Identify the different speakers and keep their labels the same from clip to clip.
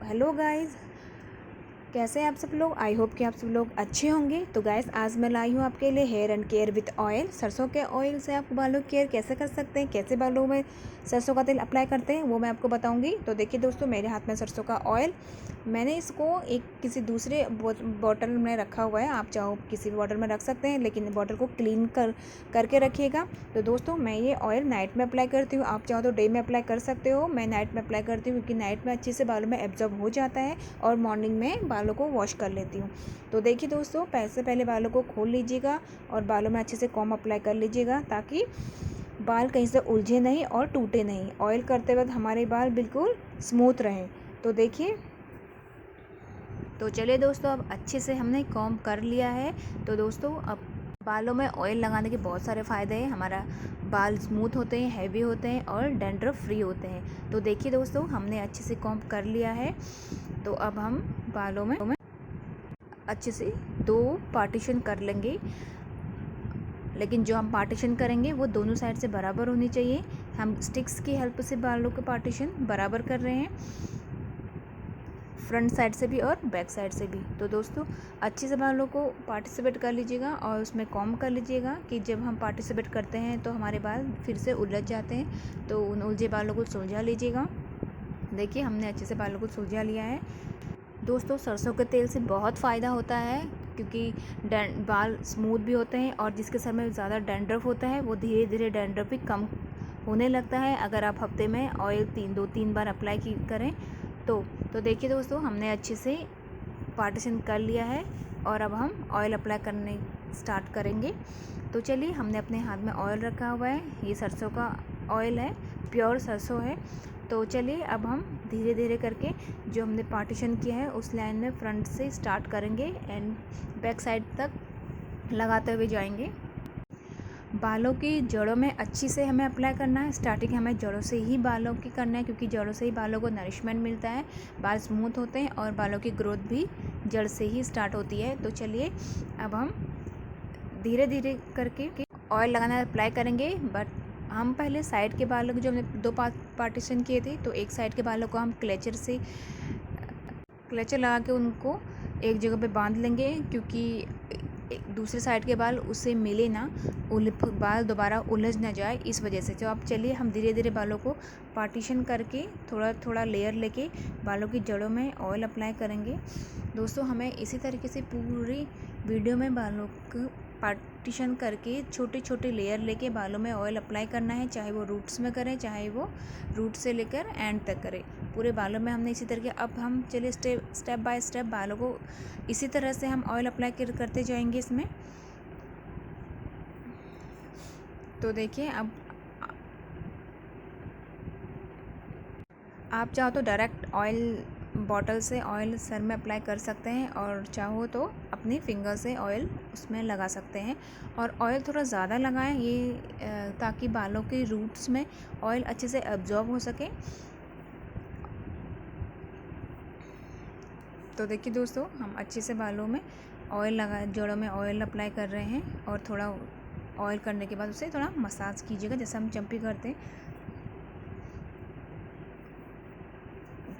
Speaker 1: Hello guys, कैसे हैं आप सब लोग। आई होप कि आप सब लोग अच्छे होंगे। तो गाइस, आज मैं लाई हूँ आपके लिए hair and care with oil. सरसों के ऑयल से आप बालों की केयर कैसे कर सकते हैं, कैसे बालों में सरसों का तेल अप्लाई करते हैं, वो मैं आपको बताऊंगी। तो देखिए दोस्तों, मेरे हाथ में सरसों का ऑयल, मैंने इसको एक किसी दूसरे बॉटल में रखा हुआ है। आप चाहो किसी भी बॉटल में रख सकते हैं, लेकिन बॉटल को क्लीन करके रखिएगा। तो दोस्तों, मैं ये ऑयल नाइट में अप्लाई करती हूँ। आप चाहो तो डे में अप्लाई कर सकते हो। मैं नाइट में अप्लाई करती हूँ क्योंकि नाइट में अच्छे से बालों में एब्जॉर्ब हो जाता है और मॉर्निंग में बालों को वॉश कर लेती हूँ। तो देखिए दोस्तों, पहले बालों को खोल लीजिएगा और बालों में अच्छे से कॉम्ब अप्लाई कर लीजिएगा, ताकि बाल कहीं से उलझे नहीं और टूटे नहीं। ऑयल करते वक्त हमारे बाल बिल्कुल स्मूथ रहें। तो देखिए, तो चलिए दोस्तों, अब अच्छे से हमने कॉम्ब कर लिया है। तो दोस्तों, अब बालों में ऑयल लगाने के बहुत सारे फ़ायदे हैं। हमारा बाल स्मूथ होते हैं, हैवी होते हैं और डैंड्रफ फ्री होते हैं। तो देखिए दोस्तों, हमने अच्छे से कॉम्ब कर लिया है। तो अब हम बालों में अच्छे से 2 पार्टीशन कर लेंगे, लेकिन जो हम पार्टीशन करेंगे वो दोनों साइड से बराबर होनी चाहिए। हम स्टिक्स की हेल्प से बालों का पार्टीशन बराबर कर रहे हैं, फ्रंट साइड से भी और बैक साइड से भी। तो दोस्तों, अच्छे से बालों को पार्टिसिपेट कर लीजिएगा और उसमें कॉम्ब कर लीजिएगा कि जब हम पार्टिसिपेट करते हैं तो हमारे बाल फिर से उलझ जाते हैं। तो उन उलझे बालों को सुलझा लीजिएगा। देखिए, हमने अच्छे से बालों को सुलझा लिया है। दोस्तों, सरसों के तेल से बहुत फ़ायदा होता है, क्योंकि बाल स्मूथ भी होते हैं और जिसके सर में ज़्यादा डैंड्रफ होता है वो धीरे धीरे डैंड्रफ भी कम होने लगता है, अगर आप हफ्ते में ऑयल 2-3 बार अप्लाई करें तो देखिए दोस्तों, हमने अच्छे से पार्टीशन कर लिया है और अब हम ऑयल अप्लाई करने स्टार्ट करेंगे। तो चलिए, हमने अपने हाथ में ऑयल रखा हुआ है। ये सरसों का ऑयल है, प्योर सरसों है। तो चलिए, अब हम धीरे धीरे करके जो हमने पार्टीशन किया है उस लाइन में फ्रंट से स्टार्ट करेंगे एंड बैक साइड तक लगाते हुए जाएंगे। बालों की जड़ों में अच्छी से हमें अप्लाई करना है। स्टार्टिंग हमें जड़ों से ही बालों की करना है, क्योंकि जड़ों से ही बालों को नरिशमेंट मिलता है, बाल स्मूथ होते हैं और बालों की ग्रोथ भी जड़ से ही स्टार्ट होती है। तो चलिए, अब हम धीरे धीरे करके ऑयल लगाना अप्लाई करेंगे। बट हम पहले साइड के बालों को, जो हमने 2 पार्टीशन किए थे, तो एक साइड के बालों को हम क्लेचर लगा के उनको एक जगह पे बांध लेंगे, क्योंकि दूसरे साइड के बाल उससे मिले ना, बाल दोबारा उलझ ना जाए, इस वजह से। तो अब चलिए, हम धीरे धीरे बालों को पार्टीशन करके थोड़ा थोड़ा लेयर लेके बालों की जड़ों में ऑयल अप्लाई करेंगे। दोस्तों, हमें इसी तरीके से पूरी वीडियो में बालों को पार्टीशन करके छोटे छोटे लेयर लेके बालों में ऑयल अप्लाई करना है, चाहे वो रूट्स में करें, चाहे वो रूट से लेकर एंड तक करें। पूरे बालों में हमने इसी तरीके, अब हम चलिए स्टेप बाय स्टेप बालों को इसी तरह से हम ऑयल अप्लाई करते जाएंगे इसमें। तो देखिए, अब आप चाहो तो डायरेक्ट ऑयल बॉटल से ऑयल सर में अप्लाई कर सकते हैं, और चाहो तो अपनी फिंगर से ऑयल उसमें लगा सकते हैं। और ऑयल थोड़ा ज़्यादा लगाएं, ये ताकि बालों के रूट्स में ऑयल अच्छे से एब्जॉर्ब हो सके। तो देखिए दोस्तों, हम अच्छे से बालों में ऑयल जड़ों में ऑयल अप्लाई कर रहे हैं, और थोड़ा ऑयल करने के बाद उसे थोड़ा मसाज कीजिएगा, जैसे हम चम्पी करते हैं।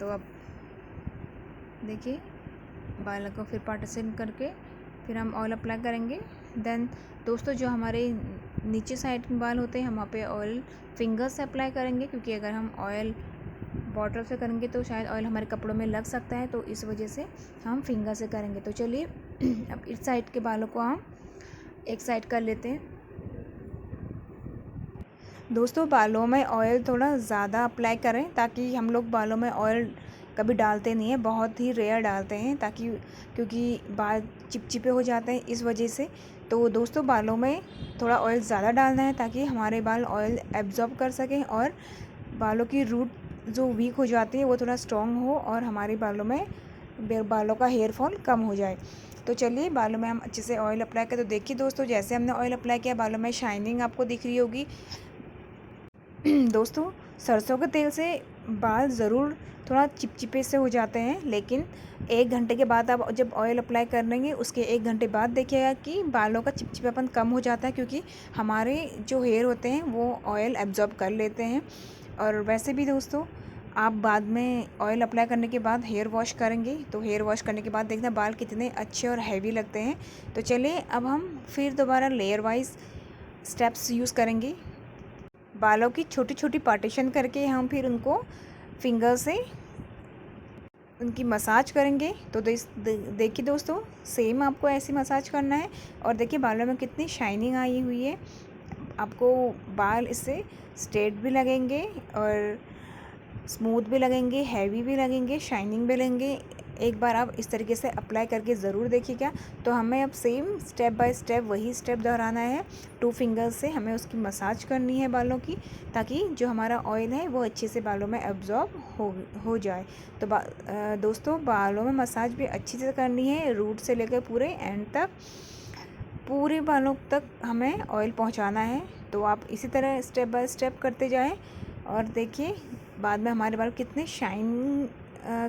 Speaker 1: तो अब देखिए, बालों को फिर पार्टीशन करके फिर हम ऑयल अप्लाई करेंगे। देन दोस्तों, जो हमारे नीचे साइड के बाल होते हैं, हम वहाँ पे ऑयल फिंगर से अप्लाई करेंगे, क्योंकि अगर हम ऑयल बॉटल से करेंगे तो शायद ऑयल हमारे कपड़ों में लग सकता है, तो इस वजह से हम फिंगर से करेंगे। तो चलिए, अब इस साइड के बालों को हम एक साइड कर लेते हैं। दोस्तों, बालों में ऑयल थोड़ा ज़्यादा अप्लाई करें, ताकि हम लोग बालों में ऑयल कभी डालते नहीं हैं, बहुत ही रेयर डालते हैं, ताकि क्योंकि बाल चिपचिपे हो जाते हैं, इस वजह से। तो दोस्तों, बालों में थोड़ा ऑयल ज़्यादा डालना है, ताकि हमारे बाल ऑयल एब्जॉर्ब कर सकें और बालों की रूट जो वीक हो जाती है वो थोड़ा स्ट्रॉन्ग हो, और हमारे बालों का हेयर फॉल कम हो जाए। तो चलिए, बालों में हम अच्छे से ऑयल अप्लाई करें। तो देखिए दोस्तों, जैसे हमने ऑयल अप्लाई किया, बालों में शाइनिंग आपको दिख रही होगी। दोस्तों, सरसों के तेल से बाल ज़रूर थोड़ा चिपचिपे से हो जाते हैं, लेकिन 1 घंटे के बाद आप जब ऑयल अप्लाई करेंगे, उसके 1 घंटे बाद देखिएगा कि बालों का चिपचिपापन कम हो जाता है, क्योंकि हमारे जो हेयर होते हैं वो ऑयल एब्जॉर्ब कर लेते हैं। और वैसे भी दोस्तों, आप बाद में ऑयल अप्लाई करने के बाद हेयर वॉश करेंगे तो हेयर वॉश करने के बाद देखना बाल कितने अच्छे और हैवी लगते हैं। तो चलिए अब हम फिर दोबारा लेयर वाइज स्टेप्स यूज़ करेंगे। बालों की छोटी छोटी पार्टीशन करके हम फिर उनको फिंगर से उनकी मसाज करेंगे। तो देखिए दोस्तों, सेम आपको ऐसी मसाज करना है। और देखिए बालों में कितनी शाइनिंग आई हुई है। आपको बाल इससे स्ट्रेट भी लगेंगे और स्मूथ भी लगेंगे, हैवी भी लगेंगे, शाइनिंग भी लगेंगे। एक बार आप इस तरीके से अप्लाई करके ज़रूर देखिएगा। तो हमें अब सेम स्टेप बाय स्टेप वही स्टेप दोहराना है। 2 फिंगर्स से हमें उसकी मसाज करनी है बालों की, ताकि जो हमारा ऑयल है वो अच्छे से बालों में एब्जॉर्ब हो जाए। तो दोस्तों, बालों में मसाज भी अच्छी से करनी है, रूट से लेकर पूरे एंड तक, पूरे बालों तक हमें ऑयल पहुंचाना है। तो आप इसी तरह स्टेप बाय स्टेप करते जाएं और देखिए बाद में हमारे बाल कितने शाइन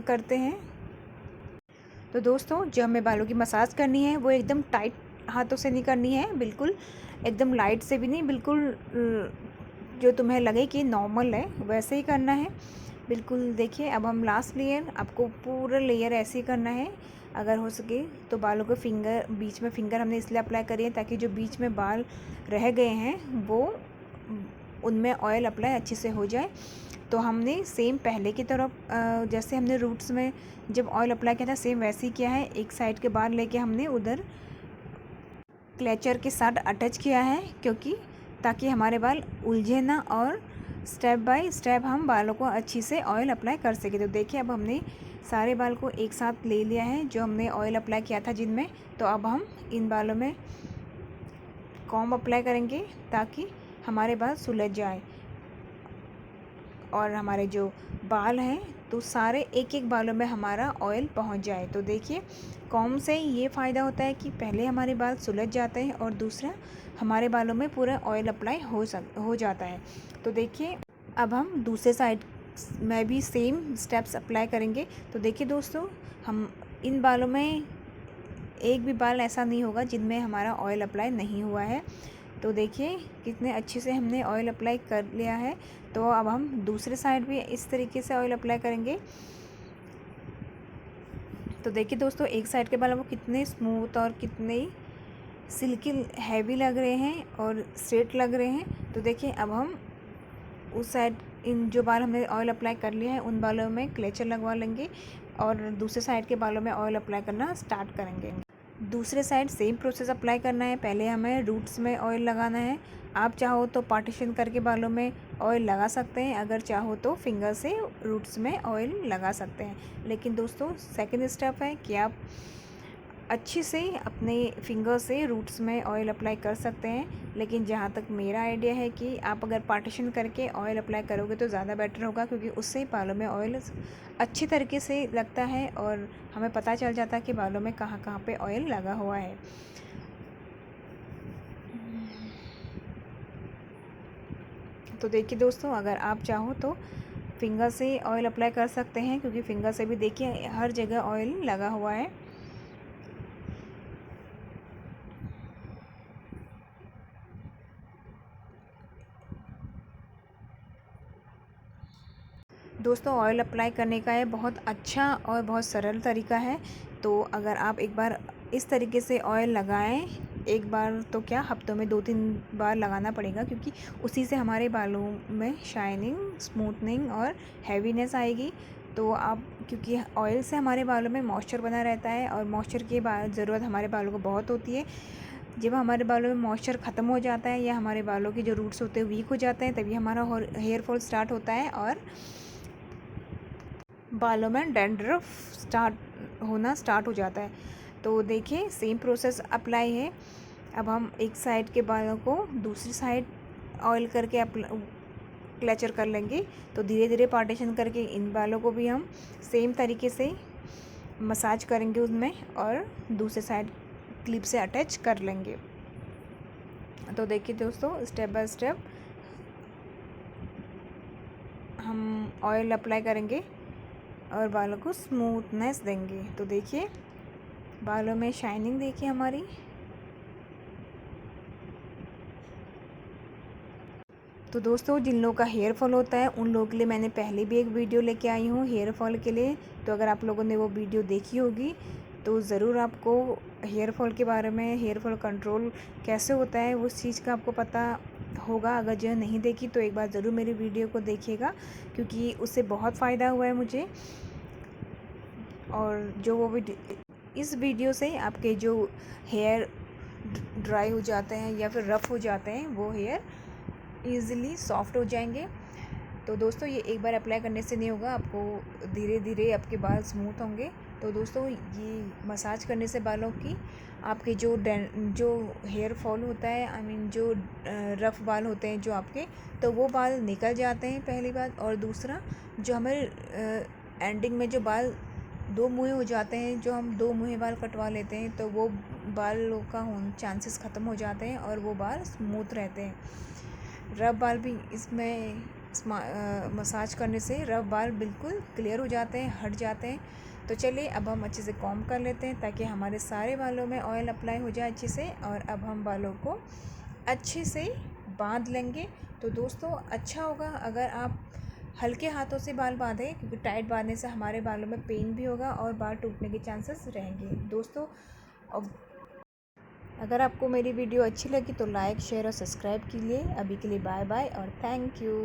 Speaker 1: करते हैं। तो दोस्तों, जो हमें बालों की मसाज करनी है वो एकदम टाइट हाथों से नहीं करनी है, बिल्कुल एकदम लाइट से भी नहीं, बिल्कुल जो तुम्हें लगे कि नॉर्मल है वैसे ही करना है। बिल्कुल देखिए, अब हम लास्ट लेयर, आपको पूरा लेयर ऐसे ही करना है। अगर हो सके तो बालों को बीच में फिंगर हमने इसलिए अप्लाई करी है ताकि जो बीच में बाल रह गए हैं वो उनमें ऑयल अप्लाई अच्छे से हो जाए। तो हमने सेम पहले की तरफ जैसे हमने रूट्स में जब ऑयल अप्लाई किया था सेम वैसे ही किया है। एक साइड के बाल लेके हमने उधर क्लेचर के साथ अटैच किया है, क्योंकि ताकि हमारे बाल उलझे ना और स्टेप बाय स्टेप हम बालों को अच्छी से ऑयल अप्लाई कर सके। तो देखिए अब हमने सारे बाल को एक साथ ले लिया है जो हमने ऑयल अप्लाई किया था जिनमें। तो अब हम इन बालों में कॉम्ब अप्लाई करेंगे ताकि हमारे बाल सुलझ जाए और हमारे जो बाल हैं तो सारे एक एक बालों में हमारा ऑयल पहुंच जाए। तो देखिए कॉम्ब से ये फ़ायदा होता है कि पहले हमारे बाल सुलझ जाते हैं और दूसरा हमारे बालों में पूरा ऑयल अप्लाई हो जाता है। तो देखिए अब हम दूसरे साइड में भी सेम स्टेप्स अप्लाई करेंगे। तो देखिए दोस्तों, हम इन बालों में एक भी बाल ऐसा नहीं होगा जिनमें हमारा ऑयल अप्लाई नहीं हुआ है। तो देखिए कितने अच्छे से हमने ऑयल अप्लाई कर लिया है। तो अब हम दूसरे साइड भी इस तरीके से ऑयल अप्लाई करेंगे। तो देखिए दोस्तों, एक साइड के बाल वो कितने स्मूथ और कितने सिल्की हैवी लग रहे हैं और स्ट्रेट लग रहे हैं। तो देखिए अब हम उस साइड इन जो बाल हमने ऑयल अप्लाई कर लिया है उन बालों में क्लेचर लगवा लेंगे और दूसरे साइड के बालों में ऑयल अप्लाई करना स्टार्ट करेंगे। दूसरे साइड सेम प्रोसेस अप्लाई करना है। पहले हमें रूट्स में ऑयल लगाना है। आप चाहो तो पार्टीशन करके बालों में ऑयल लगा सकते हैं, अगर चाहो तो फिंगर से रूट्स में ऑयल लगा सकते हैं। लेकिन दोस्तों सेकंड स्टेप है कि आप अच्छे से अपने फिंगर से रूट्स में ऑयल अप्लाई कर सकते हैं। लेकिन जहाँ तक मेरा आइडिया है कि आप अगर पार्टीशन करके ऑयल अप्लाई करोगे तो ज़्यादा बेटर होगा, क्योंकि उससे बालों में ऑयल अच्छी तरीके से लगता है और हमें पता चल जाता है कि बालों में कहाँ कहाँ पे ऑयल लगा हुआ है। तो देखिए दोस्तों, अगर आप चाहो तो फिंगर से ऑयल अप्लाई कर सकते हैं, क्योंकि फिंगर से भी देखिए हर जगह ऑयल लगा हुआ है। दोस्तों, ऑयल अप्लाई करने का ये बहुत अच्छा और बहुत सरल तरीका है। तो अगर आप एक बार इस तरीके से ऑयल लगाएं, एक बार तो क्या हफ्तों में 2-3 बार लगाना पड़ेगा, क्योंकि उसी से हमारे बालों में शाइनिंग, स्मूथनिंग और हैवीनेस आएगी। तो आप, क्योंकि ऑयल से हमारे बालों में मॉइस्चर बना रहता है और मॉइस्चर की ज़रूरत हमारे बालों को बहुत होती है। जब हमारे बालों में मॉइस्चर ख़त्म हो जाता है या हमारे बालों के जो रूट्स होते हैं वीक हो जाते हैं, तभी हमारा हेयर फॉल स्टार्ट होता है और बालों में डैंड्रफ स्टार्ट हो जाता है। तो देखिए सेम प्रोसेस अप्लाई है। अब हम एक साइड के बालों को दूसरी साइड ऑयल करके क्लेचर कर लेंगे। तो धीरे धीरे पार्टीशन करके इन बालों को भी हम सेम तरीके से मसाज करेंगे उनमें और दूसरे साइड क्लिप से अटैच कर लेंगे। तो देखिए दोस्तों, स्टेप बाय स्टेप हम ऑयल अप्लाई करेंगे और बालों को स्मूथनेस देंगे। तो देखिए बालों में शाइनिंग देखिए हमारी। तो दोस्तों, जिन लोगों का हेयर फॉल होता है उन लोगों के लिए मैंने पहले भी एक वीडियो लेके आई हूँ हेयर फॉल के लिए। तो अगर आप लोगों ने वो वीडियो देखी होगी तो ज़रूर आपको हेयर फॉल के बारे में, हेयर फॉल कंट्रोल कैसे होता है उस चीज़ का आपको पता होगा। अगर जो नहीं देखी तो एक बार ज़रूर मेरी वीडियो को देखिएगा, क्योंकि उससे बहुत फ़ायदा हुआ है मुझे। और जो वो इस वीडियो से आपके जो हेयर ड्राई हो जाते हैं या फिर रफ़ हो जाते हैं वो हेयर ईज़िली सॉफ्ट हो जाएंगे। तो दोस्तों, ये एक बार अप्लाई करने से नहीं होगा, आपको धीरे धीरे आपके बाल स्मूथ होंगे। तो दोस्तों, ये मसाज करने से बालों की आपके जो हेयर फॉल होता है, आई मीन जो रफ़ बाल होते हैं जो आपके, तो वो बाल निकल जाते हैं पहली बात। और दूसरा, जो हमारे एंडिंग में जो बाल दो मुँहे हो जाते हैं, जो हम दो मुँहे बाल कटवा लेते हैं, तो वो बालों का चांसेस ख़त्म हो जाते हैं और वो बाल स्मूथ रहते हैं। रफ बाल भी इसमें मसाज करने से रफ बाल बिल्कुल क्लियर हो जाते हैं, हट जाते हैं। तो चलिए अब हम अच्छे से कॉम्ब कर लेते हैं ताकि हमारे सारे बालों में ऑयल अप्लाई हो जाए अच्छे से। और अब हम बालों को अच्छे से बांध लेंगे। तो दोस्तों, अच्छा होगा अगर आप हल्के हाथों से बाल बांधें, क्योंकि टाइट बांधने से हमारे बालों में पेन भी होगा और बाल टूटने के चांसेस रहेंगे। दोस्तों, अब अगर आपको मेरी वीडियो अच्छी लगी तो लाइक, शेयर और सब्सक्राइब कीजिए। अभी के लिए बाय बाय और थैंक यू।